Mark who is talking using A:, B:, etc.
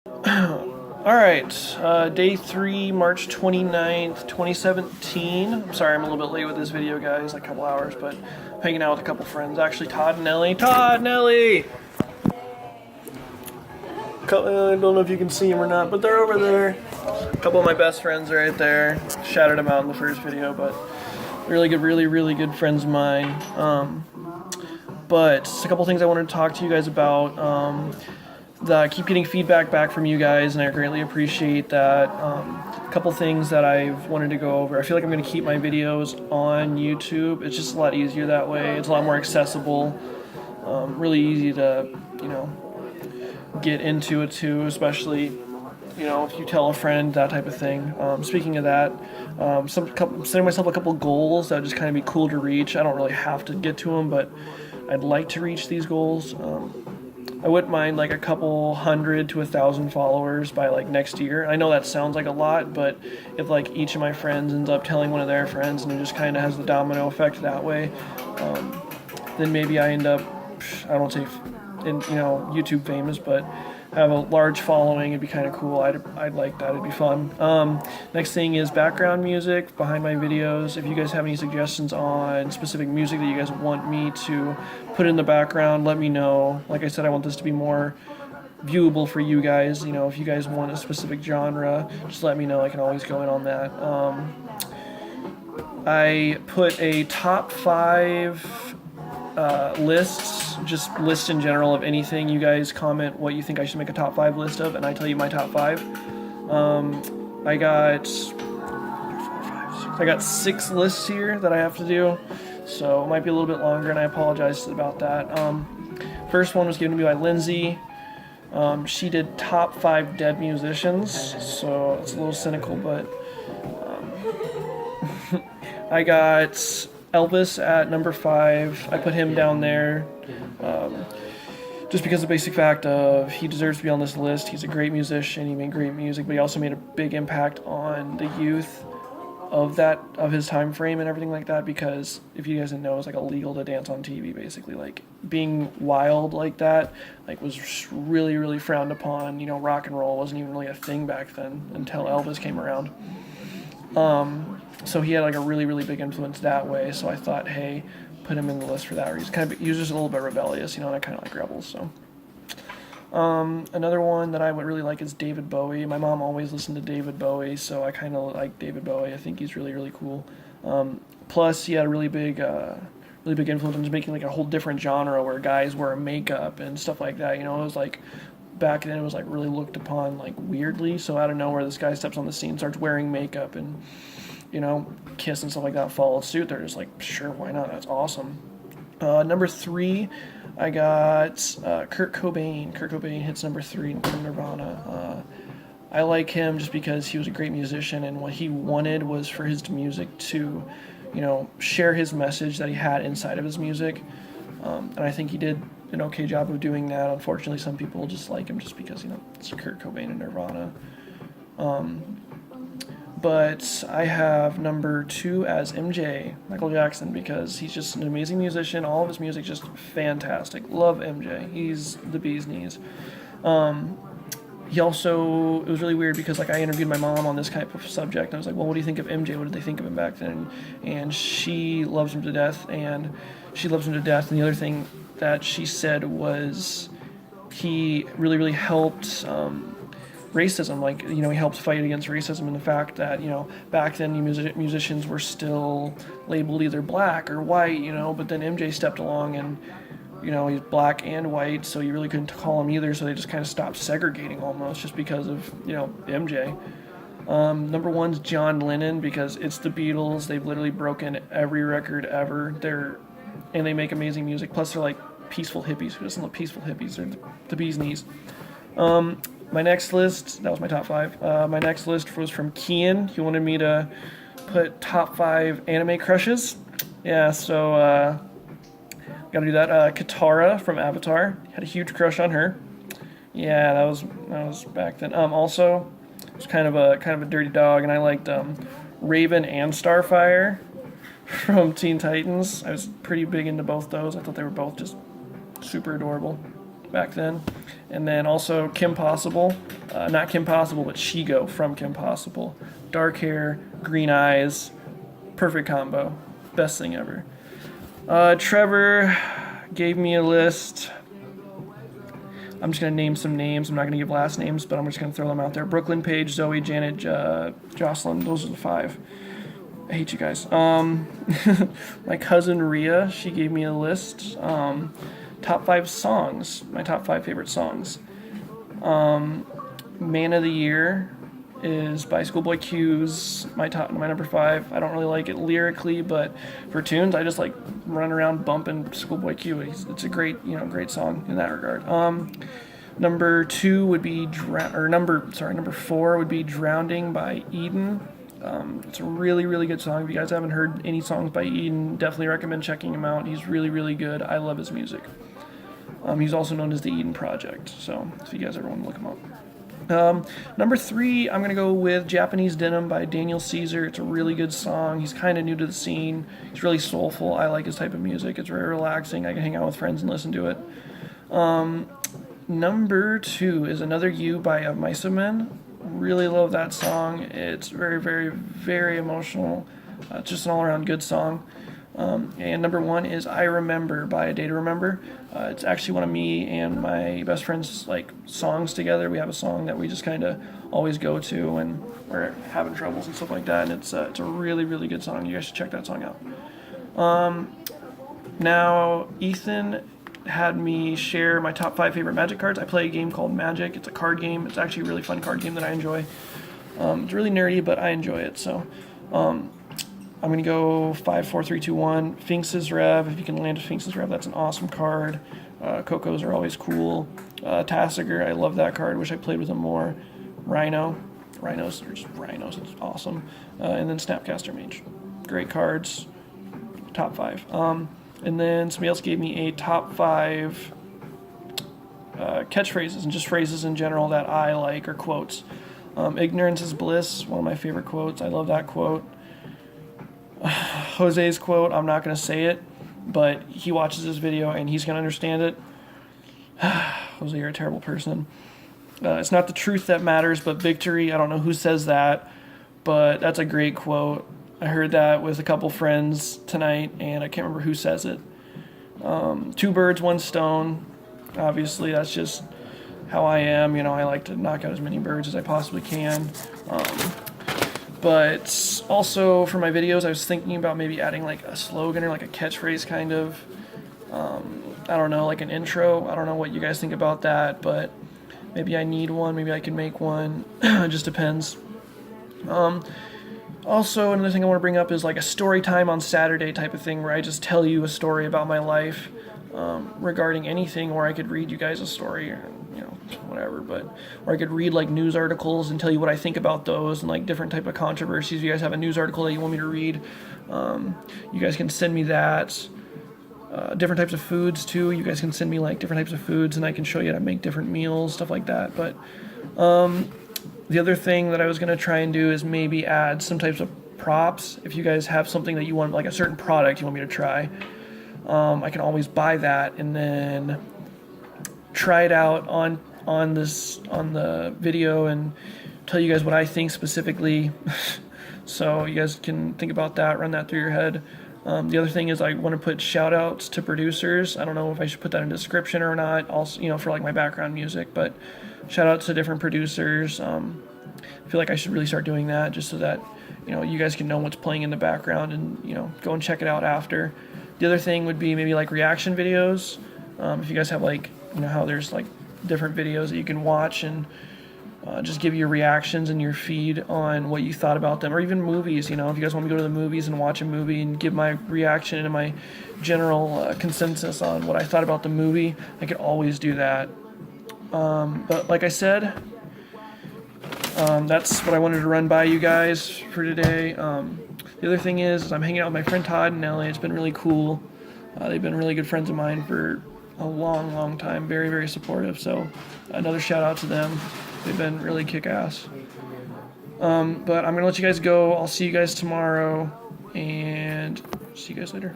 A: Alright, day 3, March 29th, 2017. I'm sorry I'm a little bit late with this video, guys, like a couple hours, but I'm hanging out with a couple friends. Actually, Todd and Ellie. Todd, Nelly! I don't know if you can see them or not, but they're over there. A couple of my best friends are right there. Shouted them out in the first video, but really good, really good friends of mine. But just a couple things I wanted to talk to you guys about. I keep getting feedback back from you guys, and I greatly appreciate that. A couple things that I've wanted to go over. I feel like I'm going to keep my videos on YouTube. It's just a lot easier that way. It's a lot more accessible. Really easy to, get into it too, especially, if you tell a friend, that type of thing. Speaking of that, setting myself a couple goals that would just kind of be cool to reach. I don't really have to get to them, but I'd like to reach these goals. I wouldn't mind like a couple hundred to 1,000 followers by like next year. I know that sounds like a lot, but if like each of my friends ends up telling one of their friends and it just kind of has the domino effect that way, then maybe I end up, I don't say, YouTube famous, but have a large following. It'd be kind of cool. I'd like that. It'd be fun. Next thing is background music behind my videos. If you guys have any suggestions on specific music that you guys want me to put in the background, let me know. Like I said, I want this to be more viewable for you guys. If you guys want a specific genre, just let me know. I can always go in on that. I put a top 5 lists, just lists in general of anything. You guys comment what you think I should make a top 5 list of, and I tell you my top 5. I got 6 lists here that I have to do, so it might be a little bit longer, and I apologize about that. First one was given to me by Lindsay. She did top 5 dead musicians, so it's a little cynical, but I got Elvis at number 5. I put him down there just because of the basic fact of he deserves to be on this list. He's a great musician. He made great music, but he also made a big impact on the youth of his time frame and everything like that, because if you guys didn't know, it's like illegal to dance on TV, basically. Like being wild like that was really frowned upon. Rock and roll wasn't even really a thing back then until Elvis came around. So he had like a really big influence that way. So I thought, hey, put him in the list for that reason. He was just a little bit rebellious, and I kind of like rebels. So another one that I would really like is David Bowie. My mom always listened to David Bowie, so I kind of like David Bowie. I think he's really cool. Plus, he had a really big influence into making like a whole different genre where guys wear makeup and stuff like that. It was like back then it was like really looked upon like weirdly. So out of nowhere, this guy steps on the scene, starts wearing makeup, and Kiss and stuff like that follow suit. They're just like, sure, why not? That's awesome. Number 3, I got Kurt Cobain. Kurt Cobain hits number 3 in Nirvana. I like him just because he was a great musician, and what he wanted was for his music to, share his message that he had inside of his music. And I think he did an okay job of doing that. Unfortunately, some people just like him just because, it's Kurt Cobain and Nirvana. But I have number 2 as MJ, Michael Jackson, because he's just an amazing musician. All of his music just fantastic. Love MJ. He's the bee's knees. It was really weird because I interviewed my mom on this type of subject. And I was like, well, what do you think of MJ? What did they think of him back then? And she loves him to death. And the other thing that she said was he really helped racism. He helped fight against racism, and the fact that, back then musicians were still labeled either black or white, but then MJ stepped along and, he's black and white, so you really couldn't call him either, so they just kind of stopped segregating almost just because of, MJ. Number 1's John Lennon, because it's the Beatles. They've literally broken every record ever. And they make amazing music, plus they're like peaceful hippies. Who doesn't love peaceful hippies? They're the bee's knees. My next list, that was my top 5. My next list was from Kian. He wanted me to put top 5 anime crushes. Yeah, so gotta do that. Katara from Avatar. Had a huge crush on her. Yeah, that was back then. Also, it was kind of a dirty dog, and I liked Raven and Starfire from Teen Titans. I was pretty big into both those. I thought they were both just super adorable back then. And then also Kim Possible, not Kim Possible, but Shigo from Kim Possible. Dark hair, green eyes, perfect combo, best thing ever. Trevor gave me a list. I'm just gonna name some names. I'm not gonna give last names, but I'm just gonna throw them out there. Brooklyn, Paige, Zoe, Janet, Jocelyn. Those are the 5. I hate you guys. My cousin Ria, she gave me a list. Top 5 songs. My top 5 favorite songs. Man of the Year is by Schoolboy Q's my number 5. I don't really like it lyrically, but for tunes, I just like run around bumping Schoolboy Q. It's a great song in that regard. Number 2 would be number 4 would be Drowning by Eden. It's a really, really good song. If you guys haven't heard any songs by Eden, definitely recommend checking him out. He's really, really good. I love his music. He's also known as the Eden Project, so if you guys ever want to look him up. Number 3, I'm going to go with Japanese Denim by Daniel Caesar. It's a really good song. He's kind of new to the scene. He's really soulful. I like his type of music. It's very relaxing. I can hang out with friends and listen to it. Number 2 is Another You by Of Mice and Men. Really love that song. It's very, very, very emotional. It's just an all-around good song. And number 1 is I Remember by A Day to Remember. It's actually one of me and my best friend's songs together. We have a song that we just kind of always go to when we're having troubles and stuff like that. And it's a really, really good song. You guys should check that song out. Now, Ethan had me share my top 5 favorite Magic cards. I play a game called Magic. It's a card game. It's actually a really fun card game that I enjoy. It's really nerdy, but I enjoy it. So I'm going to go 5, 4, 3, 2, 1. Finks's Rev. If you can land a Finks's Rev, that's an awesome card. Cocos are always cool. Tasigur, I love that card. Wish I played with him more. Rhino. Rhinos are just rhinos. It's awesome. And then Snapcaster Mage. Great cards. Top 5. And then somebody else gave me a top 5 catchphrases and just phrases in general that I like, or quotes. Ignorance is bliss, one of my favorite quotes. I love that quote. Jose's quote, I'm not going to say it, but he watches this video and he's going to understand it. Jose, you're a terrible person. It's not the truth that matters, but victory. I don't know who says that, but that's a great quote. I heard that with a couple friends tonight, and I can't remember who says it. 2 birds, 1 stone. Obviously, that's just how I am. I like to knock out as many birds as I possibly can. But also for my videos, I was thinking about maybe adding a slogan or a catchphrase kind of. I don't know, an intro. I don't know what you guys think about that, but maybe I need one. Maybe I can make one. It just depends. Also, another thing I want to bring up is a story time on Saturday type of thing where I just tell you a story about my life regarding anything, or I could read you guys a story, or, whatever, or I could read news articles and tell you what I think about those and different type of controversies. If you guys have a news article that you want me to read, you guys can send me that. Different types of foods too. You guys can send me different types of foods and I can show you how to make different meals, stuff like that. But the other thing that I was going to try and do is maybe add some types of props. If you guys have something that you want, a certain product you want me to try, I can always buy that and then try it out on the video and tell you guys what I think specifically. So you guys can think about that, run that through your head. The other thing is I want to put shout outs to producers. I don't know if I should put that in the description or not, also, for my background music, but shout outs to different producers. I feel like I should really start doing that just so that, you guys can know what's playing in the background and, go and check it out after. The other thing would be maybe reaction videos. If you guys have how there's different videos that you can watch and just give your reactions and your feed on what you thought about them, or even movies. If you guys want me to go to the movies and watch a movie and give my reaction and my general consensus on what I thought about the movie, I could always do that. But like I said, that's what I wanted to run by you guys for today. The other thing is I'm hanging out with my friend Todd and Ellie. It's been really cool. They've been really good friends of mine for a long, long time. Very, very supportive. So another shout out to them. They've been really kick-ass. But I'm going to let you guys go. I'll see you guys tomorrow, and see you guys later.